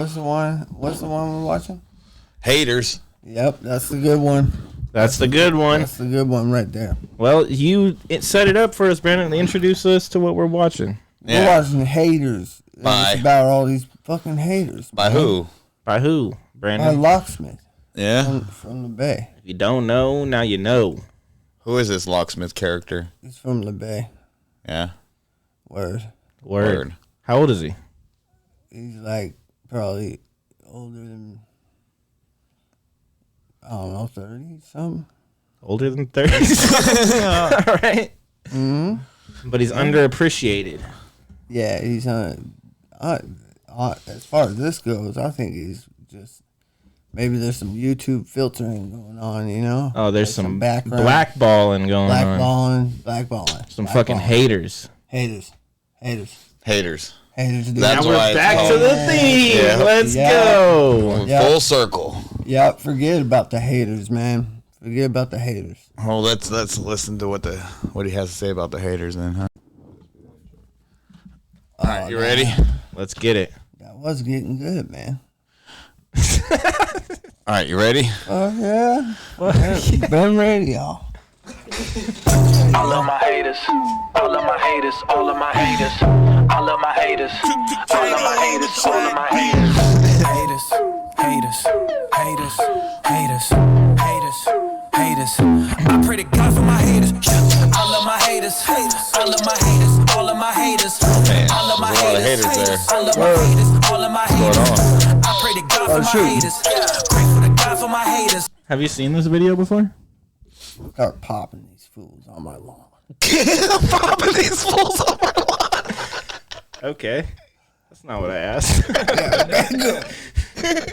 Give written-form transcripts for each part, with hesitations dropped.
What's the one we're watching? Haters. Yep, that's the good one. That's the good one. That's the good one right there. Well, you set it up for us, Brandon. Introduce us to what we're watching. Yeah. We're watching Haters. It's about all these fucking haters. By who? By who, Brandon? By Locksmith. Yeah. From the Bay. If you don't know, now you know. Who is this Locksmith character? He's from the Bay. Yeah. Word. How old is he? He's like probably older than, I don't know, 30 something. Older than 30? All right. Mm-hmm. But he's underappreciated. Yeah, he's as far as this goes, I think he's just, maybe there's some YouTube filtering going on, you know? Oh, there's like some background. blackballing going on. Blackballing. Some fucking haters. Haters. Dude. Now we're back to the theme. Yeah. Let's go. Full circle. Yeah, forget about the haters, man. Forget about the haters. Well, let's listen to what he has to say about the haters then, huh? All right, you ready? Let's get it. That was getting good, man. All right, you ready? Oh, yeah. Been ready, y'all. I love my haters. All of my haters. All of my haters. I love my haters. All of my haters. All of my haters. Haters. I pray to God for my haters. I love my haters. I love my haters. All of my haters. I love my haters. I love my haters. All of my haters. I pray to God for my haters. Grateful to God for my haters. Have you seen this video before? Start popping these fools on my lawn. Popping these fools on my lawn. Okay. That's not what I asked.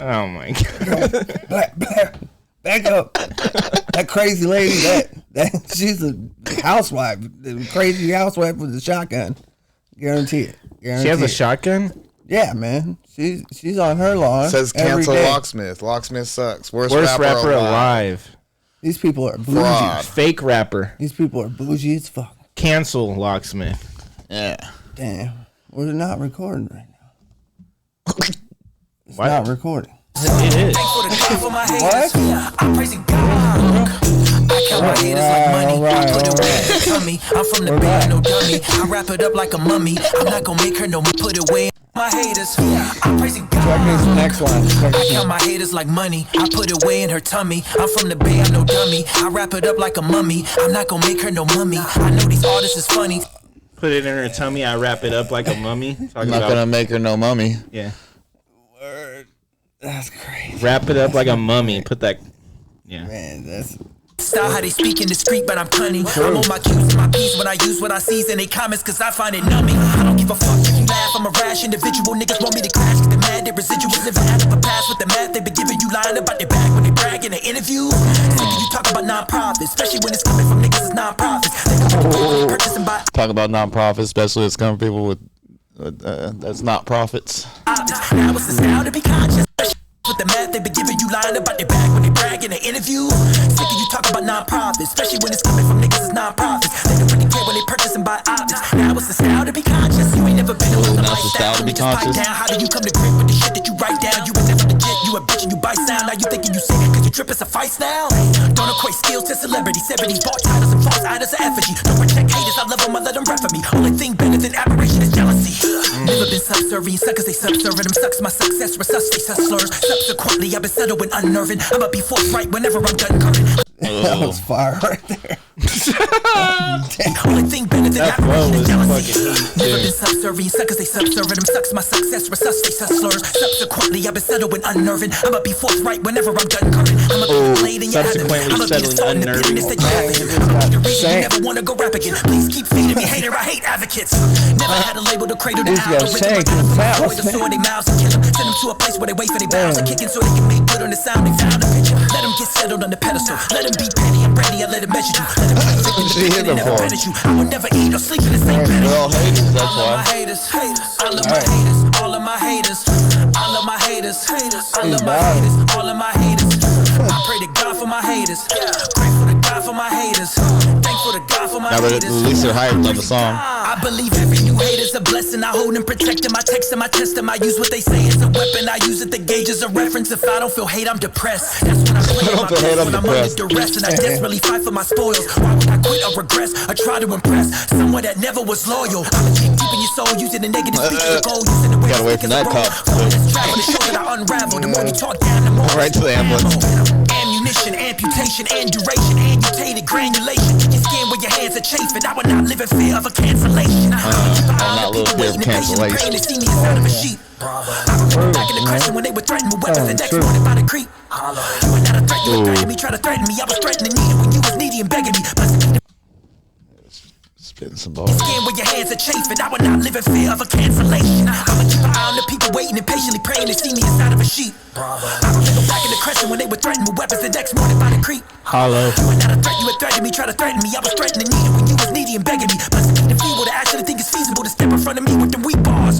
Oh my God. Back up. That crazy lady, that she's a housewife. The crazy housewife with a shotgun. Guarantee it. She has a shotgun? Yeah, man. She's on her lawn. It says cancel Locksmith. Locksmith sucks. Worst rapper alive. These people are bougie. Fraud. Fake rapper. These people are bougie as fuck. Cancel Locksmith. Yeah. Damn. We're not recording right now. It's What? not recording. It is. What? I'm praising God. I count my haters like money. I put it away in tummy. I'm from the Bay, no dummy. I wrap it up like a mummy. I'm not gonna make her no me put it away. My haters, I'm praising God. Check this next one. I count my haters like money. I put it away in her tummy. I'm from the Bay, I'm no dummy. I wrap it up like a mummy. I'm not gonna make her no mummy. I know these artists is funny. Put it in her tummy. I wrap it up like a mummy. I'm not gonna make her no mummy. Yeah. Word. That's crazy. Wrap it up like a mummy. Put that. Yeah. Man, that's... Style how they speak in the street, but I'm cunning. I'm on my cues and my P's when I use what I sees in they comments, cause I find it numbing. I don't give a fuck if you laugh, I'm a rash individual. Niggas want me to crash, cause they mad, they residuals never had up a pass with the math. They been giving you lying about their back when they brag in the interview. Sick of you talk about non-profits, especially when it's coming from niggas that's non-profits. Purchase and buy. Talk about non-profits, especially it's coming from people with that's not profits. Now it's the style to be conscious. With the math, they been giving you lying about their back when they brag in the interview. Sick of you talk about non-profits, especially when it's coming from niggas that's non-profits. They don't really care when they purchase and buy optics. Now it's the style to be conscious. You ain't never been a little lifestyle. Let me just pipe down. How do you come to grip with the shit that you write down? You were never legit, you a bitch and you bite sound. Now you thinking you sick cause you trip as a fight now. Don't equate skills to celebrity. 70s bought titles and false idols of effigy. Don't reject haters, I love them, I let them rep for me. Only thing better than admiration is jealousy. Never been subservient, suckers they subservient. Them sucks my success, resuscitate such slurs. Subsequently, I've been settled and unnerving. I'ma be forthright whenever I'm done current. That was fire right there. Only thing better than admiration is jealousy. Never been Dude. subservient, suckers they subservient. Them sucks my success, resuscitate such slurs. Subsequently, I've been settled and unnerving. I'ma be forthright whenever I'm done current. I'ma be played in your heaven. Subsequently I'ma be the settling song in the unnerving. bitterness that you have. I'ma be the reason you never wanna go rap again. Please keep feeding me, hater. I hate advocates. Never had a label to cradle the These guys algorithm. shank his mouth, With the sword, they mouths and kill them. Send them to a place where they wait for their bounds and kicking so they can make good on the sound. They found a picture. Let them get settled on the pedestal. Let them be petty and ready. I let them measure you. Let them be victim She hit and him never for it. punish you. I will never eat or sleep in the same bed. They're all haters, that's I love my why. haters. I love my haters. All of my haters. I love my haters. I love my haters. All of my haters. I pray to God for my haters. Grateful to God for my haters. Thankful to God for my Now haters. at least they're hyped on the song. I believe every new hater's a blessing. I hold and protect them. I text them, I test them. I use what they say as a weapon. I use it to gauge as a reference. If I don't feel hate, I'm depressed. That's when I play my best, when I'm under duress. And I desperately fight for my spoils. Why would I quit or regress? I try to impress someone that never was loyal. I'ma dig deep in your soul, using the negative speech as a goal. Using the way Gotta wait for that call. This trap on the show that I unravel. The more you talk down, the more Right to the ambulance. ammunition, amputation, and duration, amputated granulation. Your skin where your hands are chafing. I would not live in fear of a cancellation. I'm not living in fear of cancellation. They see me inside of a sheep. I remember back in the crescent when they were threatened with weapons and decks wanted by the creep. You were not a threat, you were threatening me, try to threaten me. I was threatening need when you was needy and begging me. Spitting some balls. Skin where your hands are chafing. I would not live in fear of a cancellation. I'ma keep an eye on the people waiting and patiently praying to see me inside of a sheep. I remember back in the crescent when they were threatened with weapons and decks wanted by the creep. Hollow. You were not a threat, you were threatening me, try to threaten me. I was threatening need when you was needy and begging me. Blessed be the feeble to actually think it's feasible to step in front of me with them weak bars.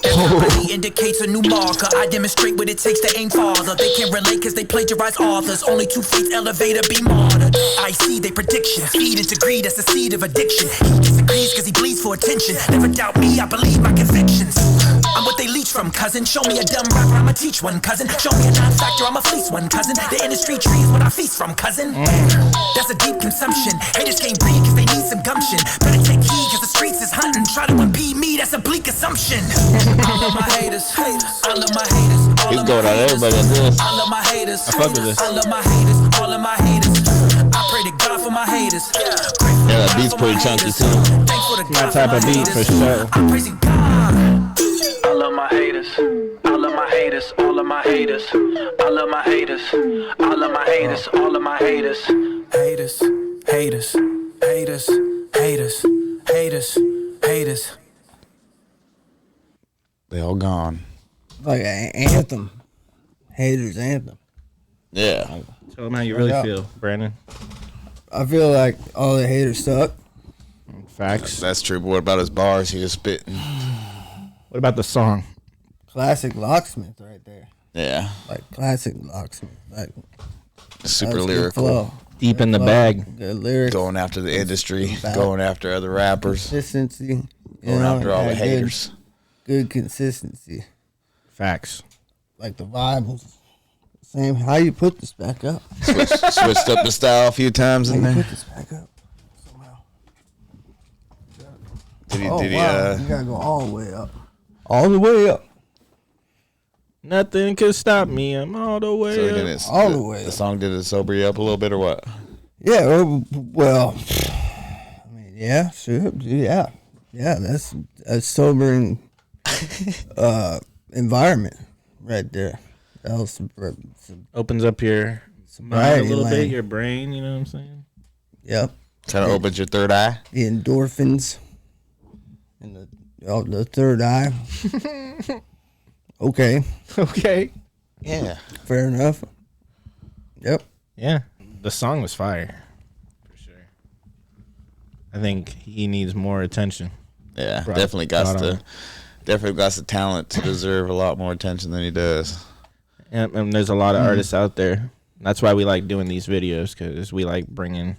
Everybody indicates a new marker. I demonstrate what it takes to aim farther. They can't relate cause they plagiarize authors. Only 2 feet elevator be martyred. I see they predictions. Feed into greed, that's the seed of addiction. He disagrees cause he bleeds for attention. Never doubt me, I believe my convictions. I'm what they leech from, cousin. Show me a dumb rapper, I'ma teach one, cousin. Show me a non-factor, I'ma fleece one, cousin. The industry tree is what I feast from, cousin. That's a deep consumption. Haters can't breathe cause they need some gumption. Better take heed cause the streets is hunting. Try to impede me, that's a bleak assumption. I love my haters, I love my haters. He's going at everybody at this. I love my haters, I fuck with this. I love my haters, all of my haters. I pray to God for my haters. Yeah, that beat's pretty chunky too. My type of beat for sure. I praise God. I love my haters. I love my haters. All of my haters. I love my haters. I love my haters. All of my haters. Haters. Haters. Haters. Haters. Haters. Haters. They all gone. Like an anthem. Haters anthem. Yeah. Tell them how you really Yeah. feel, Brandon. I feel like all the haters suck. Facts. That's true. But what about his bars he was spitting? What about the song? Classic Locksmith right there. Yeah. Like classic Locksmith. Like Super that's good lyrical. flow. Deep in the Flow, bag. Good lyrics. Going after the industry. Fact. Going after other rappers. Consistency. Going after all the had haters. Good consistency. Facts. Like the vibe was same. How you put this back up? Switched up the style a few times How in you there. put this back up? Somehow. Did he? Oh Did he? wow! You gotta go all the way up. All the way up. Nothing could stop me. I'm all the way So he up. did it. All the way The up. song did it sober you up a little bit or what? Yeah. Well, I mean, yeah, sure, yeah. That's a sobering environment right there. That was some Opens up your mind a sobriety little bit, lane. your brain, you know what I'm saying? Yep. Kind of opens your third eye. The endorphins and the third eye. Okay, Okay. Yeah. fair enough. Yep. Yeah. The song was fire. For sure. I think he needs more attention. Yeah. Brought- Definitely got brought the on. talent to deserve a lot more attention than he does. And there's a lot of artists out there. That's why we like doing these videos, because we like bringing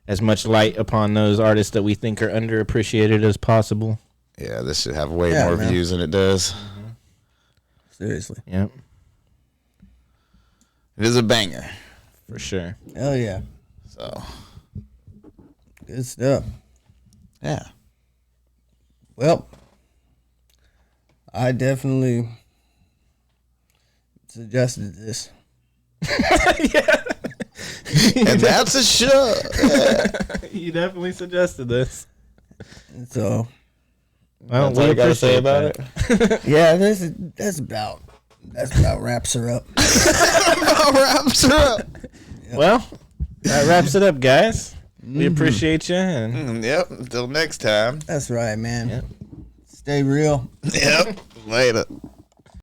as much light upon those artists that we think are underappreciated as possible. Yeah, this should have way Yeah, more man. views than it does. Seriously. Yep, It is a banger. for sure. Hell yeah. So Good stuff. yeah. Well, I definitely suggested this. And that's a show. You definitely suggested this. And so, Well, That's all you gotta say about it. yeah, that's about wraps her up. Wraps her up. Well, that wraps it up, guys. We appreciate you. And Yep. Until next time. That's right, man. Yep. Stay real. Yep. Later.